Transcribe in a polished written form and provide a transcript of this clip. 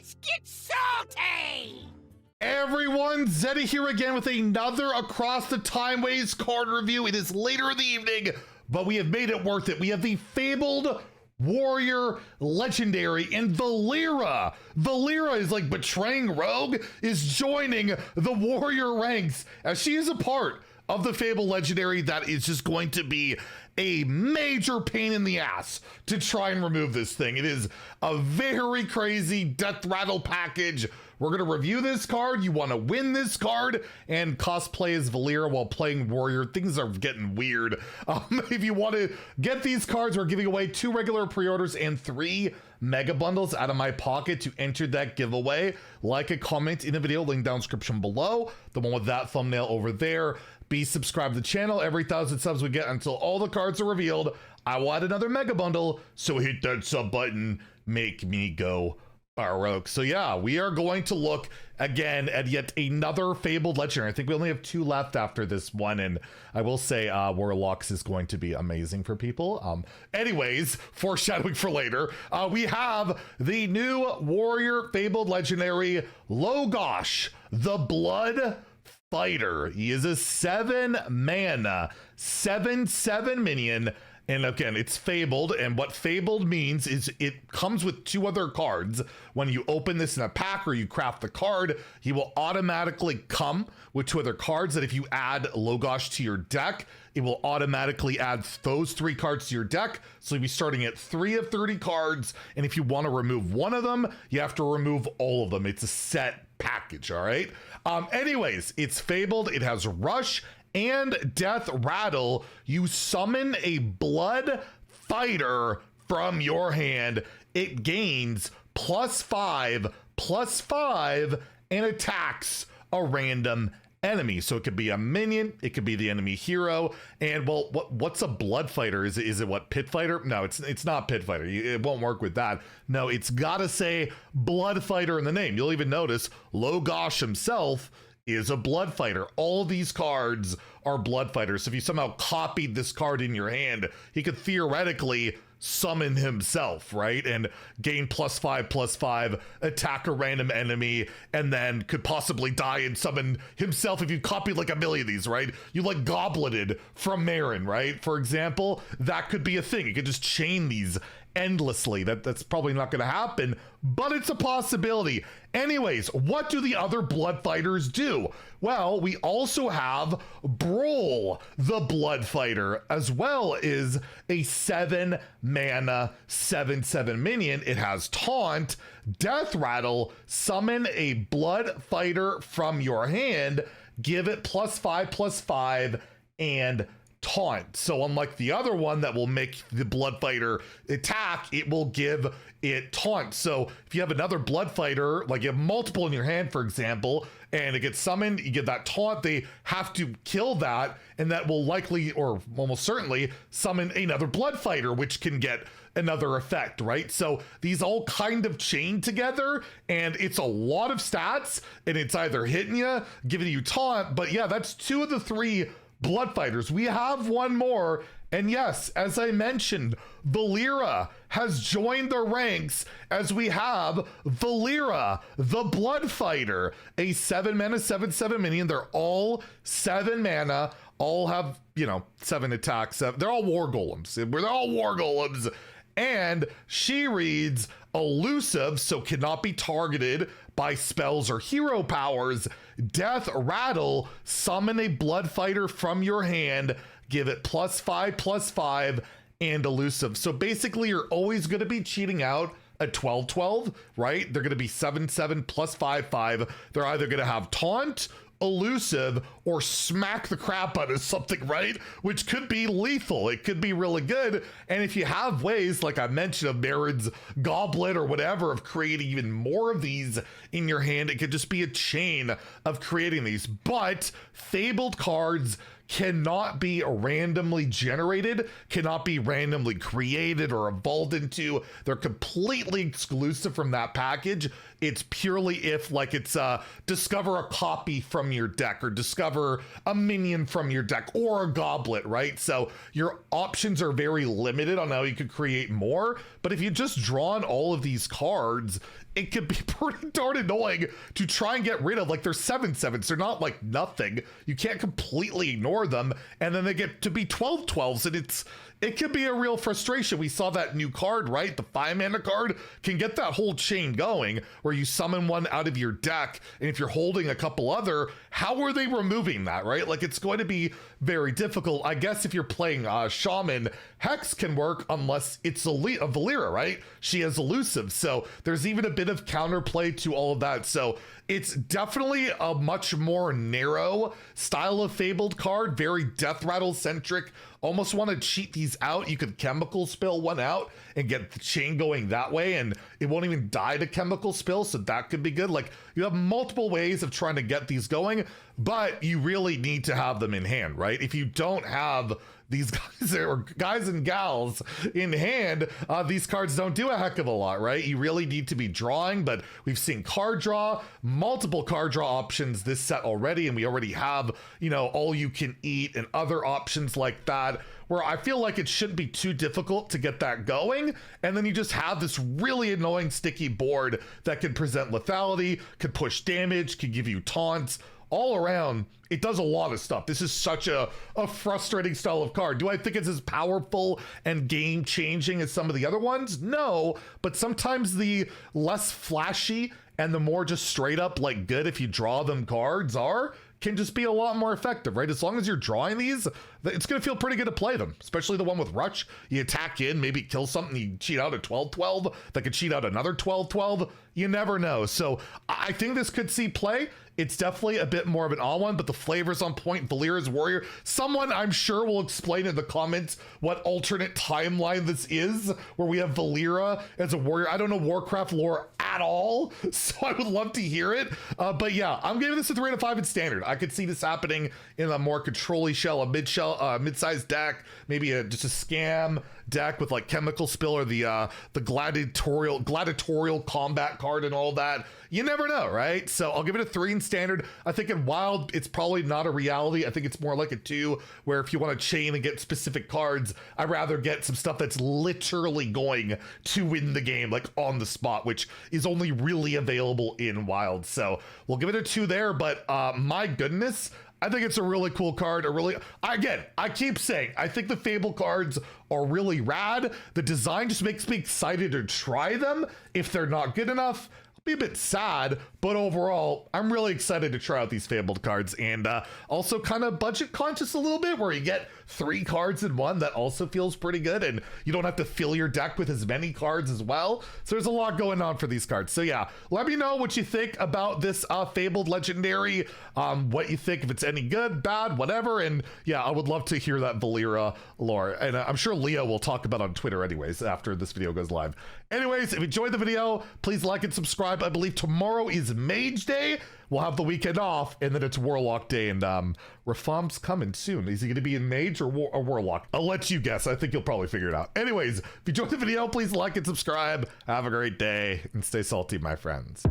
Let's get salty! Everyone, Zeddy here again with another Across the Timeways card review. It is later in the evening, but we have made it worth it. We have the Fabled Warrior Legendary and VALEERA. VALEERA is like betraying Rogue, is joining the Warrior ranks as she is a part of the Fabled Legendary that is just going to be a major pain in the ass to try and remove this thing. It is a very crazy Deathrattle package. We're going to review this card. You want to win this card and cosplay as VALEERA while playing Warrior. Things are getting weird. If you want to get these cards, we're giving away 2 regular pre-orders and 3 mega bundles out of my pocket. To enter that giveaway, like a comment in the video, link down description below, the one with that thumbnail over there. Be subscribed to the channel. Every 1,000 subs we get until all the cards are revealed, I will add another mega bundle. So hit that sub button, make me go baroque. So yeah, we are going to look again at yet another Fabled Legendary. I think we only have 2 left after this one, and I will say Warlocks is going to be amazing for people. Anyways, foreshadowing for later, we have the new Warrior Fabled Legendary Logosh, the Blood Fighter. He is a 7 mana, 7/7 minion. And again, it's Fabled, and what Fabled means is it comes with 2 other cards. When you open this in a pack or you craft the card, he will automatically come with 2 other cards that if you add Logosh to your deck, it will automatically add those 3 cards to your deck. So you'll be starting at 3 of 30 cards, and if you want to remove one of them, you have to remove all of them. It's a set package, all right? Anyways, it's Fabled, it has Rush and Deathrattle. You summon a Blood Fighter from your hand. It gains +5/+5 and attacks a random enemy. So it could be a minion, it could be the enemy hero. And well, what's a Blood Fighter? Is it what, Pit Fighter? No, it's not Pit Fighter. It won't work with that. No, it's gotta say Blood Fighter in the name. You'll even notice Logosh himself is a Blood Fighter. All these cards are Blood Fighters. So if you somehow copied this card in your hand, he could theoretically summon himself, right? And gain +5/+5, attack a random enemy, and then could possibly die and summon himself if you copied like a million of these, right? You like gobleted from Marin, right? For example, that could be a thing. You could just chain these endlessly. That's probably not going to happen, but it's a possibility. Anyways, what do the other Blood Fighters do? Well, we also have Brawl, the Blood Fighter, as well as a 7 mana 7/7 minion. It has Taunt, Deathrattle, summon a Blood Fighter from your hand, give it +5/+5 and Taunt. So unlike the other one that will make the Blood Fighter attack, it will give it Taunt. So if you have another Blood Fighter, like you have multiple in your hand, for example, and it gets summoned, you get that Taunt, they have to kill that, and that will likely, or almost certainly, summon another Blood Fighter, which can get another effect, right? So these all kind of chain together, and it's a lot of stats, and it's either hitting you, giving you Taunt, but yeah, that's 2 of the 3 Blood Fighters. We have one more, and yes, as I mentioned, VALEERA has joined the ranks as we have VALEERA, the Blood Fighter, a 7 mana 7/7 minion. They're all 7 mana, all have, 7 attacks. They're all war golems. They're all war golems. And she reads elusive, so cannot be targeted by spells or hero powers. Deathrattle, summon a Blood Fighter from your hand, give it +5/+5 and elusive. So basically you're always going to be cheating out a 12/12, right? They're going to be 7/7 +5/5. They're either going to have Taunt, elusive, or smack the crap out of something, right? Which could be lethal. It could be really good. And if you have ways, like I mentioned, of Marin's Goblet or whatever, of creating even more of these in your hand, it could just be a chain of creating these. But Fabled cards cannot be randomly generated, cannot be randomly created or evolved into. They're completely exclusive from that package. It's purely if like it's discover a copy from your deck or discover a minion from your deck or a goblet, right? So your options are very limited on how you could create more. But if you just drawn all of these cards, it could be pretty darn annoying to try and get rid of. Like they're 7/7s, they're not like nothing. You can't completely ignore them, and then they get to be 12/12s, and it can be a real frustration. We saw that new card, right? The 5-mana card can get that whole chain going where you summon one out of your deck, and if you're holding a couple other, how are they removing that, right? Like it's going to be very difficult. I guess if you're playing Shaman, Hex can work unless it's a VALEERA, right? She has elusive, so there's even a bit of counterplay to all of that. So it's definitely a much more narrow style of Fabled card, very Deathrattle centric. Almost want to cheat these out. You could chemical spill one out and get the chain going that way, and it won't even die to chemical spill, so that could be good. Like you have multiple ways of trying to get these going, but you really need to have them in hand, right? If you don't have these guys or guys and gals in hand, these cards don't do a heck of a lot, right? You really need to be drawing, but we've seen card draw, multiple card draw options this set already, and we already have, you know, all you can eat and other options like that, where I feel like it shouldn't be too difficult to get that going. And then you just have this really annoying sticky board that can present lethality, could push damage, can give you taunts. All around, it does a lot of stuff. This is such a frustrating style of card. Do I think it's as powerful and game-changing as some of the other ones? No, but sometimes the less flashy and the more just straight up like good if you draw them cards can just be a lot more effective, right? As long as you're drawing these, it's going to feel pretty good to play them, especially the one with Rush. You attack in, maybe kill something, you cheat out a 12/12 that could cheat out another 12/12. You never know. So I think this could see play. It's definitely a bit more of an all one, but the flavor's on point. VALEERA's Warrior. Someone I'm sure will explain in the comments what alternate timeline this is, where we have VALEERA as a warrior. I don't know Warcraft lore at all, so I would love to hear it. But yeah, I'm giving this a 3 out of 5 in standard. I could see this happening in a more control-y shell, a mid-sized deck, maybe just a scam deck with like chemical spill or the gladiatorial combat card and all that. You never know, right? So I'll give it a 3 in standard. I think in wild, it's probably not a reality. I think it's more like a 2, where if you want to chain and get specific cards, I'd rather get some stuff that's literally going to win the game, like on the spot, which is only really available in wild. So we'll give it a 2 there, but my goodness, I think it's a really cool card. Again, I keep saying, I think the Fable cards are really rad. The design just makes me excited to try them. If they're not good enough, be a bit sad, but overall, I'm really excited to try out these Fabled cards, and also kind of budget conscious a little bit, where you get 3 cards in one. That also feels pretty good, and you don't have to fill your deck with as many cards as well. So there's a lot going on for these cards. So yeah, let me know what you think about this Fabled Legendary, what you think, if it's any good, bad, whatever. And yeah, I would love to hear that VALEERA lore, and I'm sure Leo will talk about it on Twitter anyways after this video goes live. Anyways, if you enjoyed the video, please like and subscribe. I believe tomorrow is Mage Day. We'll have the weekend off, and then it's Warlock Day, and Rafam's coming soon. Is he going to be in Mage or Warlock? I'll let you guess. I think you'll probably figure it out. Anyways, if you enjoyed the video, please like and subscribe. Have a great day, and stay salty, my friends.